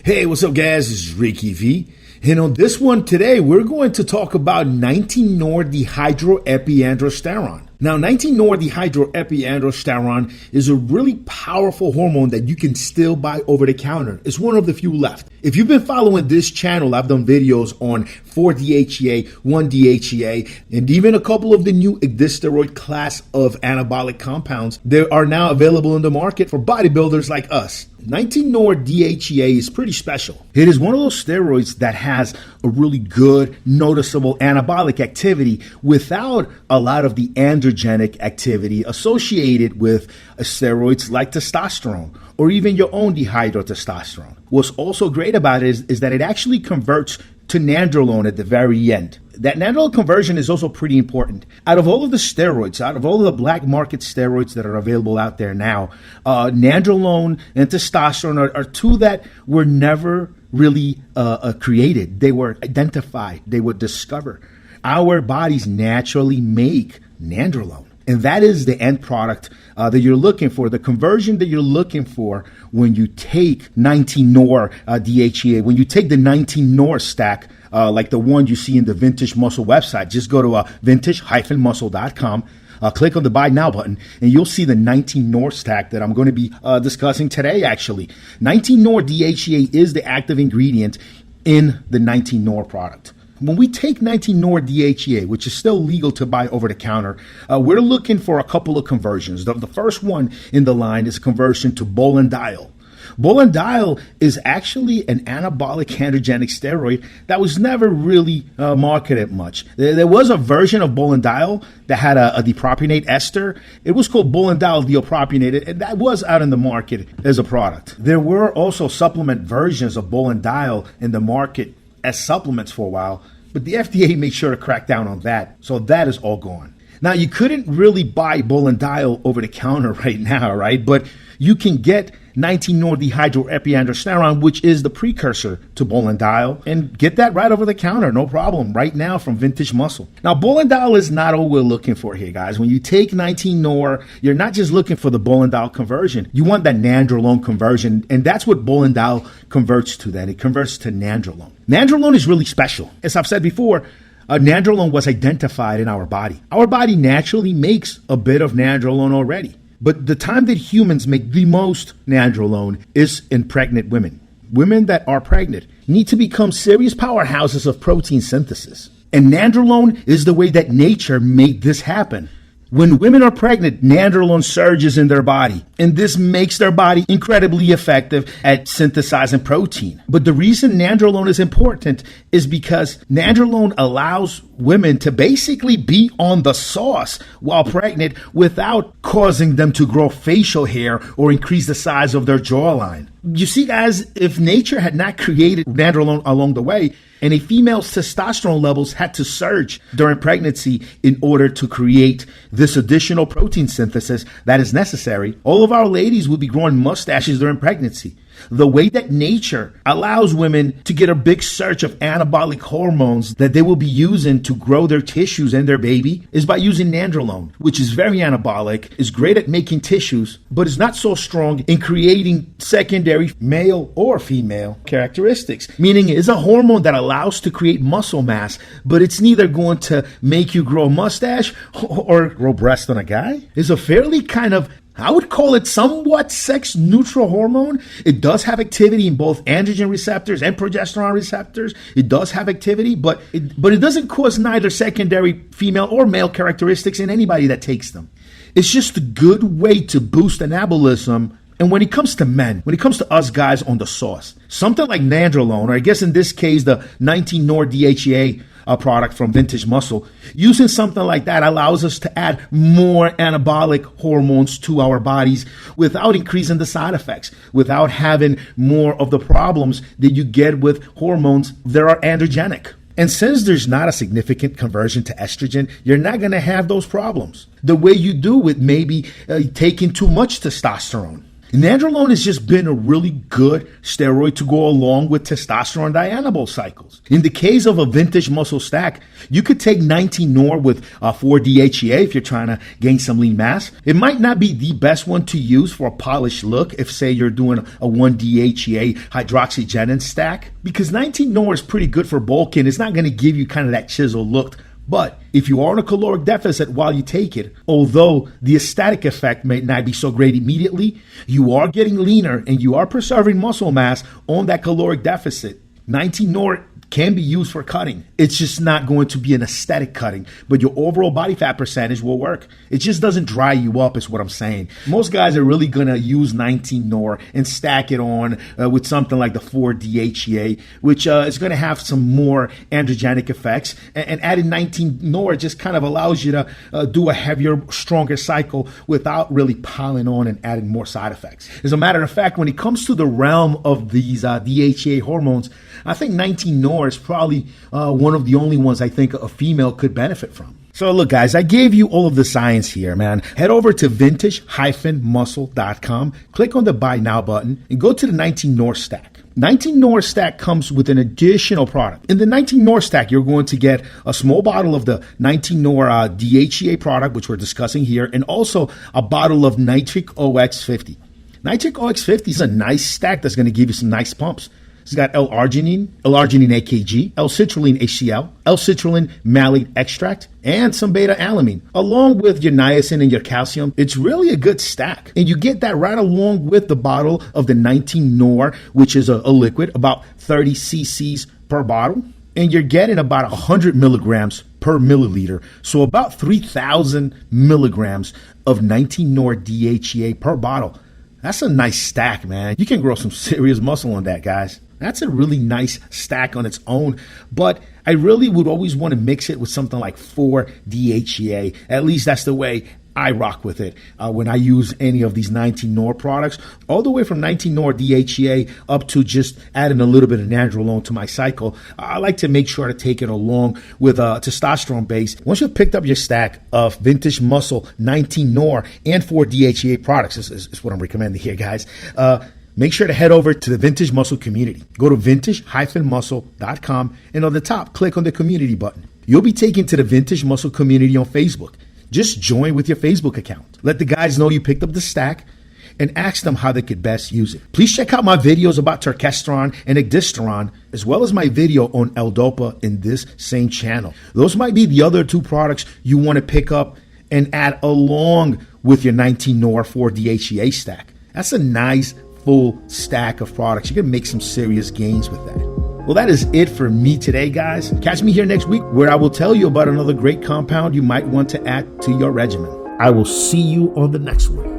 Hey, what's up, guys? This is Ricky V. And on this one today, we're going to talk about 19-nor-dehydroepiandrosterone. Now, 19-nor-dehydroepiandrosterone is a really powerful hormone that you can still buy over the counter. It's one of the few left. If you've been following this channel, I've done videos on 4-DHEA, 1-DHEA, and even a couple of the new steroid class of anabolic compounds that are now available in the market for bodybuilders like us. 19-nor-DHEA is pretty special. It is one of those steroids that has a really good, noticeable anabolic activity without a lot of the androgenic activity associated with steroids like testosterone or even your own dihydrotestosterone. What's also great about it is that it actually converts to Nandrolone at the very end. That Nandrolone conversion is also pretty important. Out of all of the steroids, out of all of the black market steroids that are available out there now, Nandrolone and testosterone are two that were never really created. They were identified. They were discovered. Our bodies naturally make Nandrolone. And that is the end product that you're looking for, the conversion that you're looking for when you take 19-nor-DHEA, when you take the 19-nor stack, like the one you see in the Vintage Muscle website. Just go to vintage-muscle.com, click on the Buy Now button, and you'll see the 19-nor stack that I'm going to be discussing today, actually. 19-nor-DHEA is the active ingredient in the 19-nor product. When we take 19-nor-DHEA, which is still legal to buy over the counter, we're looking for a couple of conversions. The first one in the line is a conversion to Bolendiol. Bolendiol is actually an anabolic androgenic steroid that was never really marketed much. There was a version of Bolendiol that had a dipropionate ester. It was called Bolendiol diopropionate, and that was out in the market as a product. There were also supplement versions of Bolendiol in the market as supplements for a while, but the FDA made sure to crack down on that, so that is all gone. Now, you couldn't really buy Bolendiol over the counter right now, right? But you can get 19-nor-dehydroepiandrosterone, which is the precursor to Bolendiol, and get that right over the counter, no problem, right now from Vintage Muscle. Now, Bolendiol is not all we're looking for here, guys. When you take 19-nor, you're not just looking for the Bolendiol conversion. You want that Nandrolone conversion, and that's what Bolendiol converts to then. It converts to Nandrolone. Nandrolone is really special. As I've said before, Nandrolone was identified in our body. Our body naturally makes a bit of Nandrolone already. But the time that humans make the most Nandrolone is in pregnant women. Women that are pregnant need to become serious powerhouses of protein synthesis. And Nandrolone is the way that nature made this happen. When women are pregnant, Nandrolone surges in their body, and this makes their body incredibly effective at synthesizing protein. But the reason Nandrolone is important is because Nandrolone allows women to basically be on the sauce while pregnant without causing them to grow facial hair or increase the size of their jawline. You see, guys, if nature had not created Nandrolone along the way, and a female's testosterone levels had to surge during pregnancy in order to create this additional protein synthesis that is necessary, all of our ladies would be growing mustaches during pregnancy. The way that nature allows women to get a big surge of anabolic hormones that they will be using to grow their tissues and their baby is by using Nandrolone, which is very anabolic, is great at making tissues, but is not so strong in creating secondary male or female characteristics. Meaning it is a hormone that allows to create muscle mass, but it's neither going to make you grow a mustache or grow breast on a guy. It's a fairly kind of, I would call it somewhat sex-neutral hormone. It does have activity in both androgen receptors and progesterone receptors. It does have activity, but it doesn't cause neither secondary female or male characteristics in anybody that takes them. It's just a good way to boost anabolism. And when it comes to men, when it comes to us guys on the sauce, something like Nandrolone, or I guess in this case, the 19-nor-DHEA product from Vintage Muscle, using something like that allows us to add more anabolic hormones to our bodies without increasing the side effects, without having more of the problems that you get with hormones that are androgenic. And since there's not a significant conversion to estrogen, you're not going to have those problems the way you do with maybe taking too much testosterone. Nandrolone has just been a really good steroid to go along with testosterone dianabol cycles. In the case of a vintage muscle stack, you could take 19-NOR with 4-DHEA if you're trying to gain some lean mass. It might not be the best one to use for a polished look if, say, you're doing a 1-DHEA hydroxygenin stack, because 19-NOR is pretty good for bulking. It's not going to give you kind of that chiseled look. But if you are on a caloric deficit while you take it, although the aesthetic effect may not be so great immediately, you are getting leaner and you are preserving muscle mass on that caloric deficit. 19-NOR can be used for cutting. It's just not going to be an aesthetic cutting, but your overall body fat percentage will work. It just doesn't dry you up, is what I'm saying. Most guys are really going to use 19-NOR and stack it on with something like the 4-DHEA, which is going to have some more androgenic effects. And adding 19-NOR just kind of allows you to do a heavier, stronger cycle without really piling on and adding more side effects. As a matter of fact, when it comes to the realm of these DHEA hormones, I think 19-NOR is probably one of the only ones I think a female could benefit from. So look, guys, I gave you all of the science here, man. Head over to vintage-muscle.com, click on the Buy Now button, and go to the 19-NOR stack. 19-NOR stack comes with an additional product. In the 19-NOR stack, you're going to get a small bottle of the 19-NOR DHEA product, which we're discussing here, and also a bottle of Nitric OX50. Nitric OX50 is a nice stack that's going to give you some nice pumps. It's got L-arginine AKG, L-citrulline HCl, L-citrulline malate extract, and some beta-alanine, along with your niacin and your calcium. It's really a good stack. And you get that right along with the bottle of the 19-NOR, which is a liquid, about 30 cc's per bottle. And you're getting about 100 milligrams per milliliter. So about 3,000 milligrams of 19-NOR DHEA per bottle. That's a nice stack, man. You can grow some serious muscle on that, guys. That's a really nice stack on its own, but I really would always want to mix it with something like 4-DHEA. At least that's the way I rock with it when I use any of these 19-NOR products, all the way from 19-NOR DHEA up to just adding a little bit of Nandrolone to my cycle. I like to make sure to take it along with testosterone base. Once you've picked up your stack of Vintage Muscle 19-NOR and 4-DHEA products, is what I'm recommending here, guys. Make sure to head over to the Vintage Muscle community. Go to vintage-muscle.com and on the top, click on the community button. You'll be taken to the Vintage Muscle community on Facebook. Just join with your Facebook account. Let the guys know you picked up the stack and ask them how they could best use it. Please check out my videos about terkesterone and ecdysteron, as well as my video on L-Dopa in this same channel. Those might be the other two products you want to pick up and add along with your 19-NOR 4-DHEA stack. That's a nice full stack of products. You can make some serious gains with that. Well, that is it for me today, guys. Catch me here next week where I will tell you about another great compound you might want to add to your regimen. I will see you on the next one.